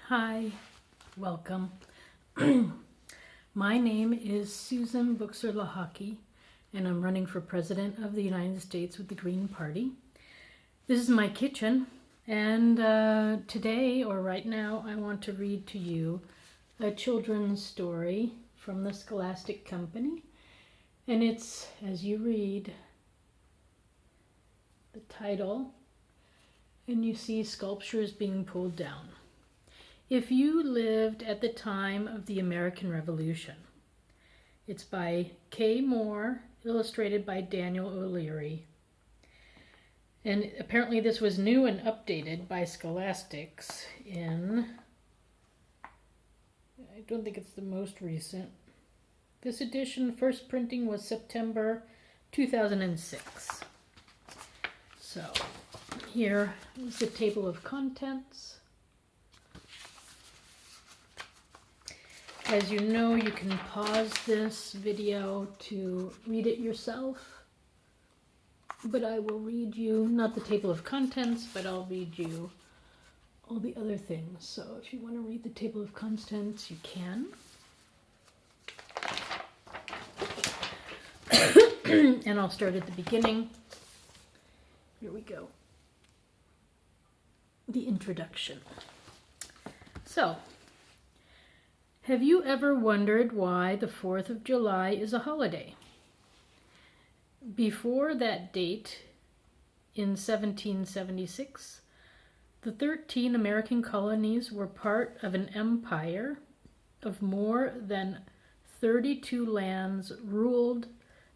Hi, welcome. My name is Susan Buchser-Lochocki, and I'm running for President of the United States with the Green Party. This is my kitchen, and today, or right now, I want to read to you a children's story from the Scholastic Company. And it's, as you read the title, and you see sculptures being pulled down. If you lived at the time of the American Revolution. It's by Kay Moore, illustrated by Daniel O'Leary. And apparently this was new and updated by Scholastics in, I don't think it's the most recent. This edition, first printing was September 2006. So here is the table of contents. As you know, you can pause this video to read it yourself, but I will read you, not the table of contents, but I'll read you all the other things. So if you want to read the table of contents, you can. And I'll start at the beginning. Here we go. The introduction. So, have you ever wondered why the 4th of July is a holiday? Before that date, in 1776, the 13 American colonies were part of an empire of more than 32 lands ruled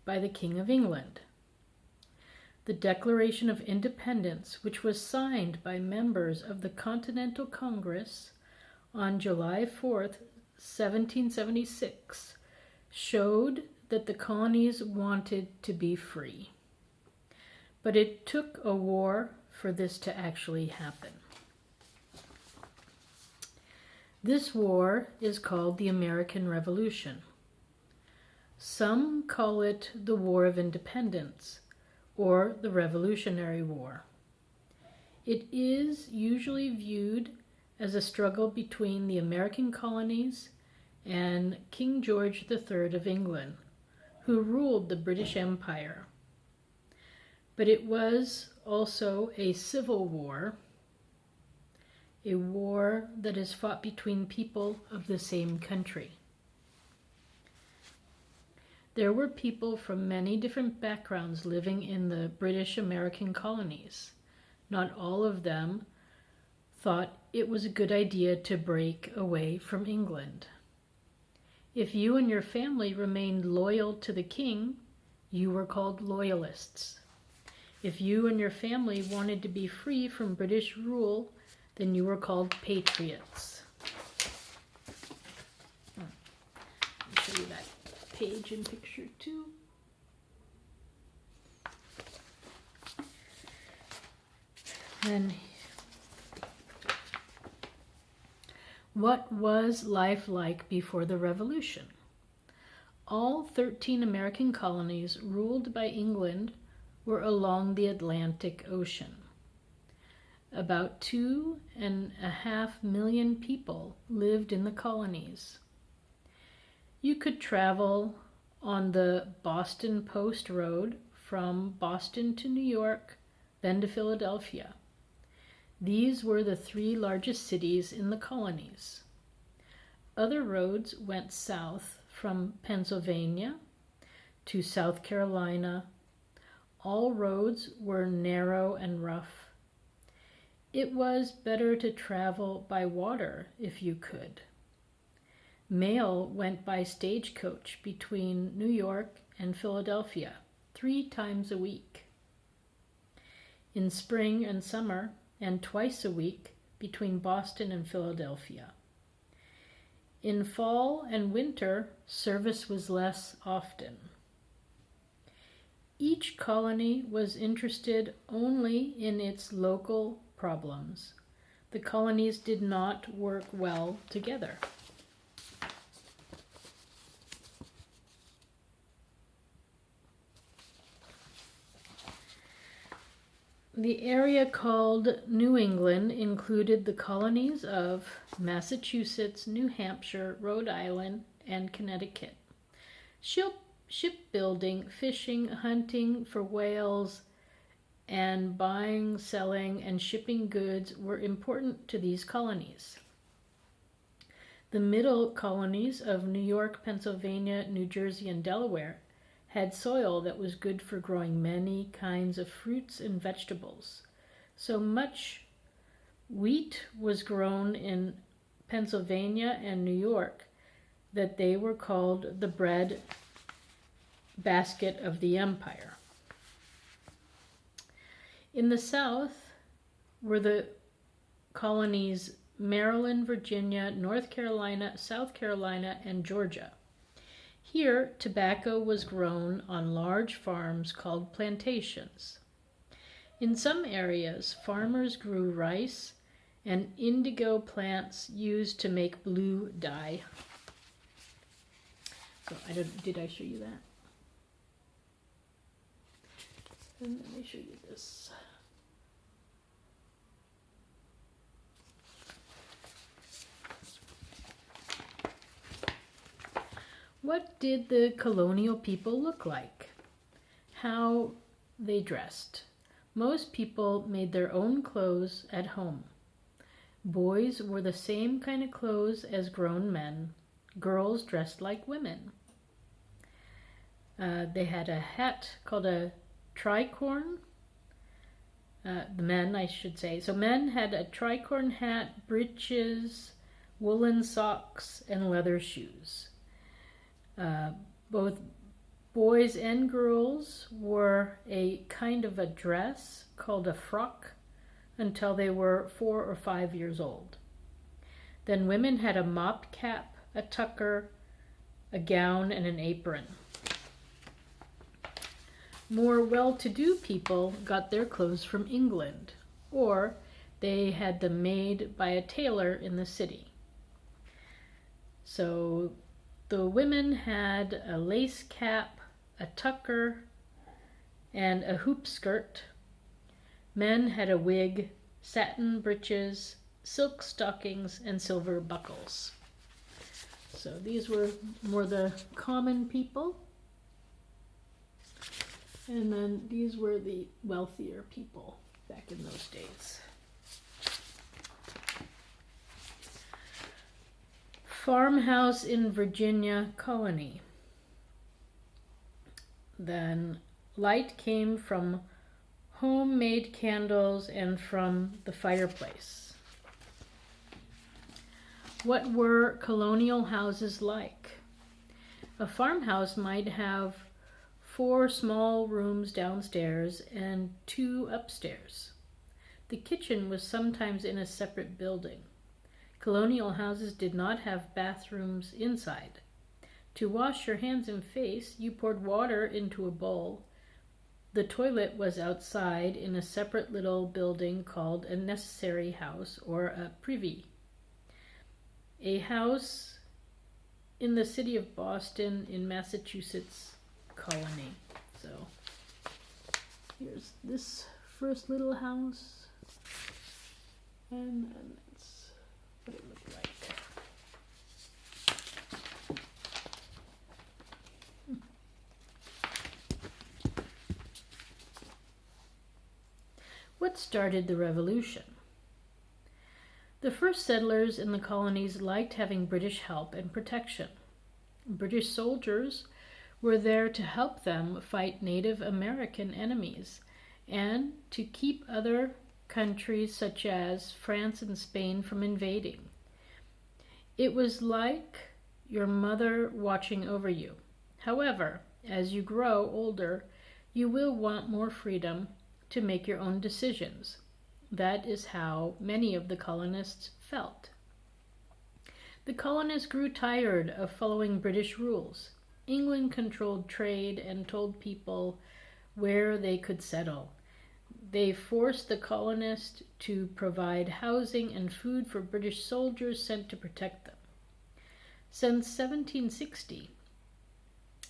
by the King of England. The Declaration of Independence, which was signed by members of the Continental Congress on July 4th, 1776, showed that the colonies wanted to be free. But it took a war for this to actually happen. This war is called the American Revolution. Some call it the War of Independence or the Revolutionary War. It is usually viewed as a struggle between the American colonies and King George III of England, who ruled the British Empire. But it was also a civil war, a war that is fought between people of the same country. There were people from many different backgrounds living in the British American colonies. Not all of them thought it was a good idea to break away from England. If you and your family remained loyal to the king, you were called loyalists. If you and your family wanted to be free from British rule, then you were called patriots. Let me show you that page in picture 2. And what was life like before the Revolution? All 13 American colonies ruled by England were along the Atlantic Ocean. About 2.5 million people lived in the colonies. You could travel on the Boston Post Road from Boston to New York, then to Philadelphia. These were the 3 largest cities in the colonies. Other roads went south from Pennsylvania to South Carolina. All roads were narrow and rough. It was better to travel by water if you could. Mail went by stagecoach between New York and Philadelphia 3 times a week. In spring and summer, and twice a week between Boston and Philadelphia. In fall and winter, service was less often. Each colony was interested only in its local problems. The colonies did not work well together. The area called New England included the colonies of Massachusetts, New Hampshire, Rhode Island, and Connecticut. Shipbuilding, fishing, hunting for whales, and buying, selling, and shipping goods were important to these colonies. The middle colonies of New York, Pennsylvania, New Jersey, and Delaware had soil that was good for growing many kinds of fruits and vegetables. So much wheat was grown in Pennsylvania and New York that they were called the bread basket of the empire. In the South were the colonies Maryland, Virginia, North Carolina, South Carolina, and Georgia. Here, tobacco was grown on large farms called plantations. In some areas, farmers grew rice and indigo plants used to make blue dye. So did I show you that? And let me show you this. What did the colonial people look like? How they dressed. Most people made their own clothes at home. Boys wore the same kind of clothes as grown men. Girls dressed like women. They had a hat called a tricorn. The men, I should say. So men had a tricorn hat, breeches, woolen socks, and leather shoes. Both boys and girls wore a kind of a dress called a frock until they were 4 or 5 years old. Then women had a mop cap, a tucker, a gown, and an apron. More well-to-do people got their clothes from England, or they had them made by a tailor in the city. So the women had a lace cap, a tucker, and a hoop skirt. Men had a wig, satin breeches, silk stockings, and silver buckles. So these were more the common people. And then these were the wealthier people back in those days. Farmhouse in Virginia colony. Then light came from homemade candles and from the fireplace. What were colonial houses like? A farmhouse might have 4 small rooms downstairs and 2 upstairs. The kitchen was sometimes in a separate building. Colonial houses did not have bathrooms inside. To wash your hands and face, you poured water into a bowl. The toilet was outside in a separate little building called a necessary house or a privy. A house in the city of Boston in Massachusetts colony. So here's this first little house, and then that's what it looked like. What started the revolution? The first settlers in the colonies liked having British help and protection. British soldiers were there to help them fight Native American enemies and to keep other countries such as France and Spain from invading. It was like your mother watching over you. However, as you grow older, you will want more freedom to make your own decisions. That is how many of the colonists felt. The colonists grew tired of following British rules. England controlled trade and told people where they could settle. They forced the colonists to provide housing and food for British soldiers sent to protect them. Since 1760,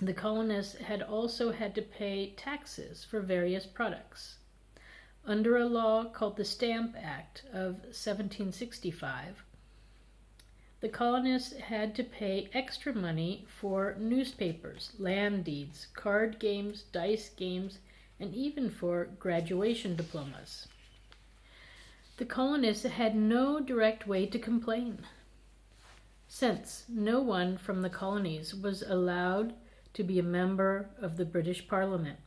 the colonists had also had to pay taxes for various products. Under a law called the Stamp Act of 1765, the colonists had to pay extra money for newspapers, land deeds, card games, dice games, and even for graduation diplomas. The colonists had no direct way to complain, since no one from the colonies was allowed to be a member of the British Parliament,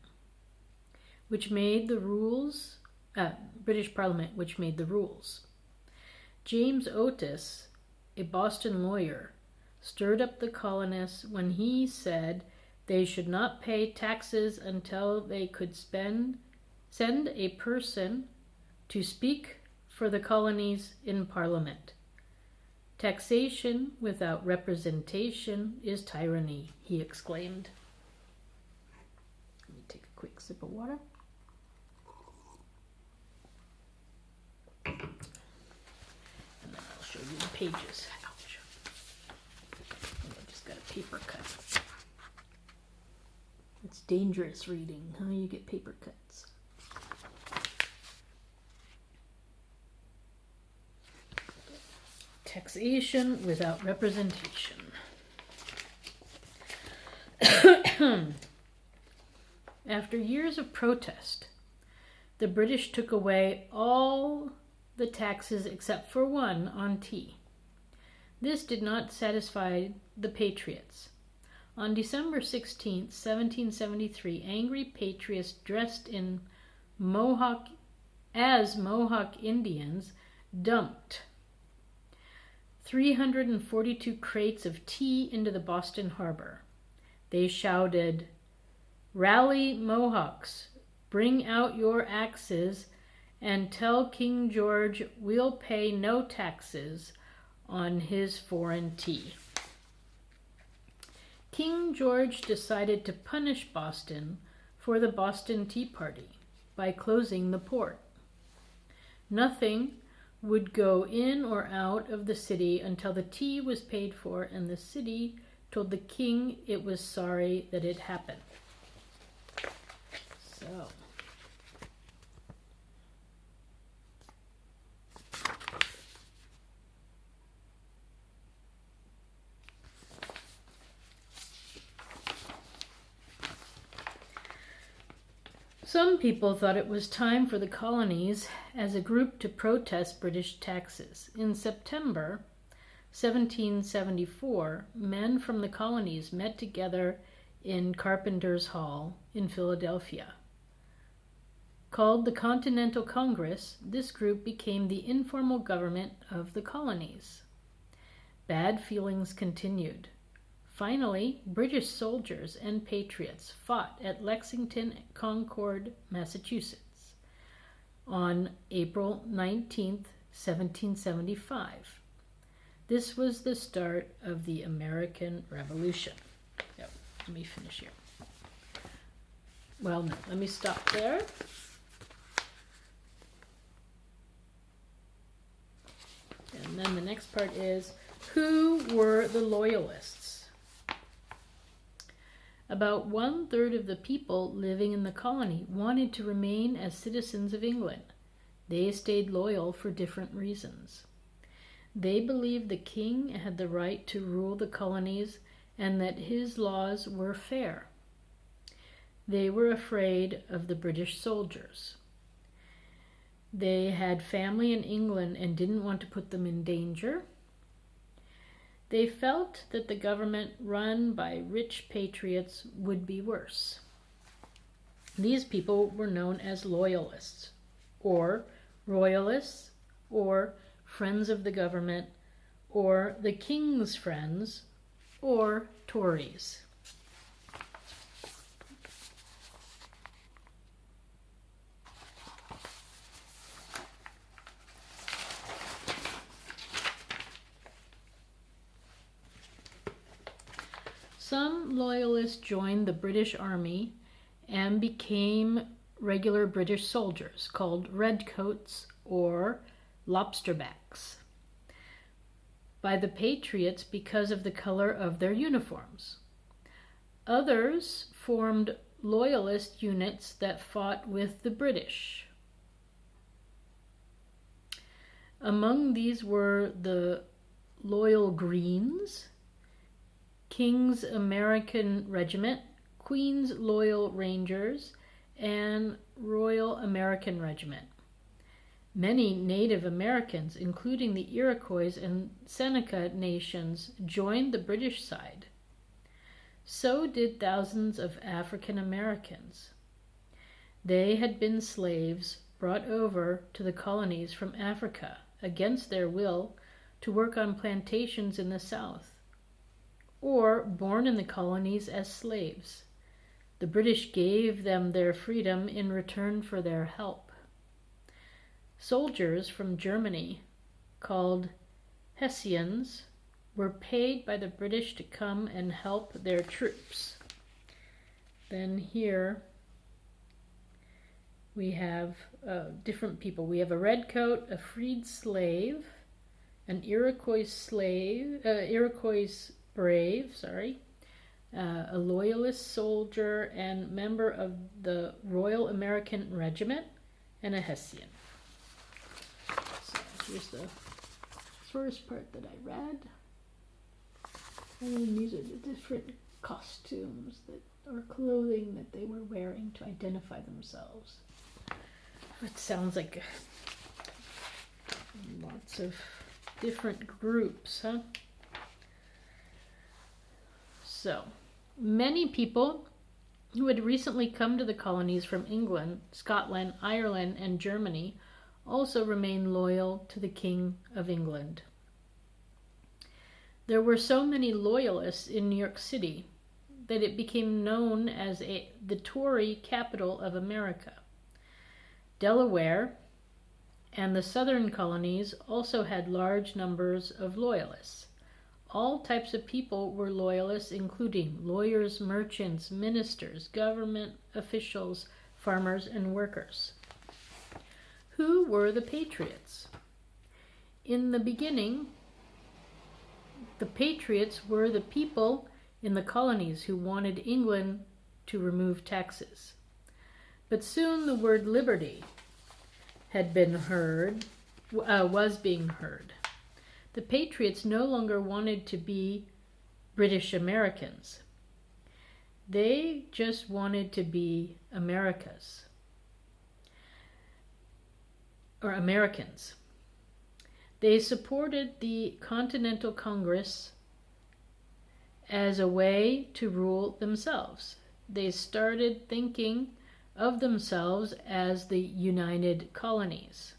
which made the rules. James Otis, a Boston lawyer, stirred up the colonists when he said they should not pay taxes until they could send a person to speak for the colonies in Parliament. Taxation without representation is tyranny, he exclaimed. Let me take a quick sip of water. And then I'll show you the pages. Ouch. Oh, I just got a paper cut. It's dangerous reading. How you get paper cuts? Taxation without representation. After years of protest, the British took away all the taxes except for one on tea. This did not satisfy the patriots. On December 16, 1773, angry patriots dressed in Mohawk Indians dumped 342 crates of tea into the Boston harbor. They shouted, "Rally, Mohawks, bring out your axes and tell King George we'll pay no taxes on his foreign tea." King George decided to punish Boston for the Boston Tea Party by closing the port. Nothing would go in or out of the city until the tea was paid for, and the city told the king it was sorry that it happened. So, some people thought it was time for the colonies as a group to protest British taxes. In September 1774, men from the colonies met together in Carpenter's Hall in Philadelphia. Called the Continental Congress, this group became the informal government of the colonies. Bad feelings continued. Finally, British soldiers and patriots fought at Lexington, Concord, Massachusetts on April 19, 1775. This was the start of the American Revolution. Yep, let me finish here. Well, no, let me stop there. And then the next part is, who were the Loyalists? About 1/3 of the people living in the colony wanted to remain as citizens of England. They stayed loyal for different reasons. They believed the king had the right to rule the colonies and that his laws were fair. They were afraid of the British soldiers. They had family in England and didn't want to put them in danger. They felt that the government run by rich patriots would be worse. These people were known as Loyalists, or Royalists, or Friends of the Government, or the King's Friends, or Tories. Some Loyalists joined the British Army and became regular British soldiers called redcoats or lobsterbacks by the Patriots because of the color of their uniforms. Others formed Loyalist units that fought with the British. Among these were the Loyal Greens, King's American Regiment, Queen's Loyal Rangers, and Royal American Regiment. Many Native Americans, including the Iroquois and Seneca nations, joined the British side. So did thousands of African Americans. They had been slaves brought over to the colonies from Africa against their will to work on plantations in the South, or born in the colonies as slaves. The British gave them their freedom in return for their help. Soldiers from Germany, called Hessians, were paid by the British to come and help their troops. Then here we have different people. We have a redcoat, a freed slave, an Iroquois brave, a loyalist soldier and member of the Royal American Regiment, and a Hessian. So here's the first part that I read. And these are the different costumes or clothing that they were wearing to identify themselves. It sounds like lots of different groups, huh? So, many people who had recently come to the colonies from England, Scotland, Ireland, and Germany also remained loyal to the King of England. There were so many loyalists in New York City that it became known as the Tory capital of America. Delaware and the southern colonies also had large numbers of loyalists. All types of people were loyalists, including lawyers, merchants, ministers, government officials, farmers, and workers. Who were the patriots? In the beginning, the patriots were the people in the colonies who wanted England to remove taxes. But soon the word liberty was being heard. The patriots no longer wanted to be British Americans. They just wanted to be Americans. They supported the Continental Congress as a way to rule themselves. They started thinking of themselves as the United Colonies.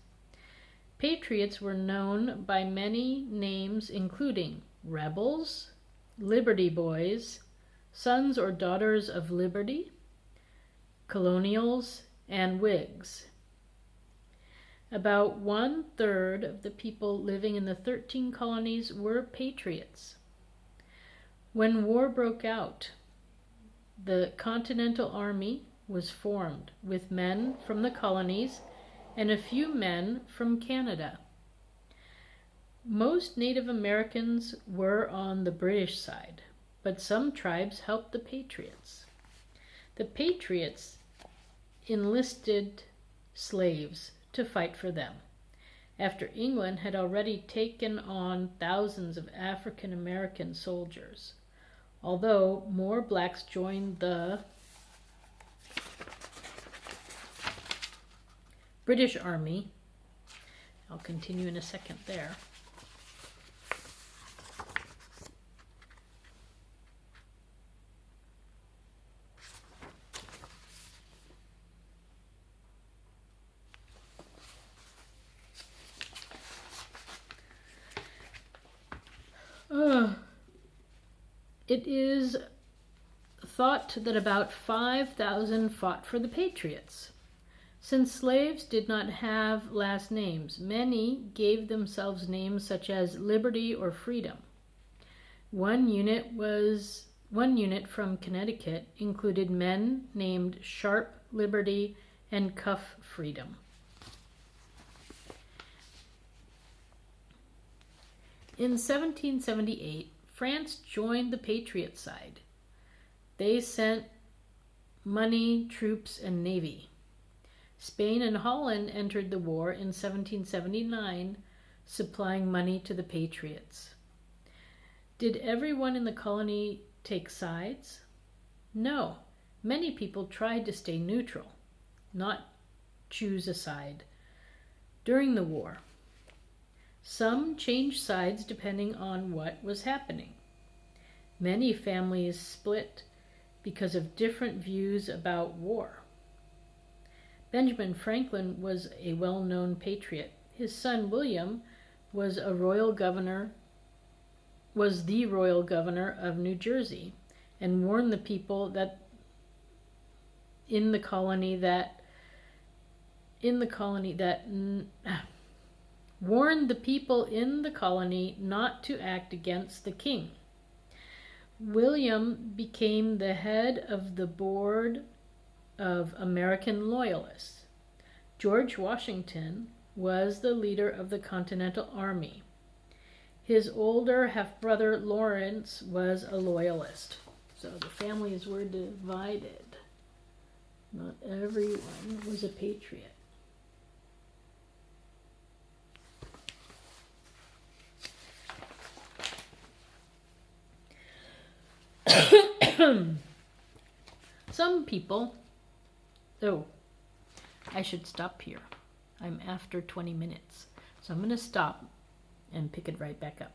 Patriots were known by many names, including rebels, Liberty Boys, sons or daughters of liberty, colonials, and Whigs. About 1/3 of the people living in the 13 colonies were patriots. When war broke out, the Continental Army was formed with men from the colonies and a few men from Canada. Most Native Americans were on the British side, but some tribes helped the patriots. The patriots enlisted slaves to fight for them, after England had already taken on thousands of African American soldiers, although more blacks joined the British Army. I'll continue in a second there. It is thought that about 5,000 fought for the patriots. Since slaves did not have last names, many gave themselves names such as Liberty or Freedom. One unit from Connecticut included men named Sharp Liberty and Cuff Freedom. In 1778, France joined the Patriot side. They sent money, troops, and navy. Spain and Holland entered the war in 1779 supplying money to the Patriots. Did everyone in the colony take sides? No. Many people tried to stay neutral, not choose a side, during the war. Some changed sides depending on what was happening. Many families split because of different views about war. Benjamin Franklin was a well-known patriot. His son William was the royal governor of New Jersey, and warned the people that in the colony not to act against the king. William became the head of the board of American Loyalists. George Washington was the leader of the Continental Army. His older half-brother Lawrence was a loyalist. So the families were divided. Not everyone was a patriot. Some people, I should stop here. I'm after 20 minutes. So I'm going to stop and pick it right back up.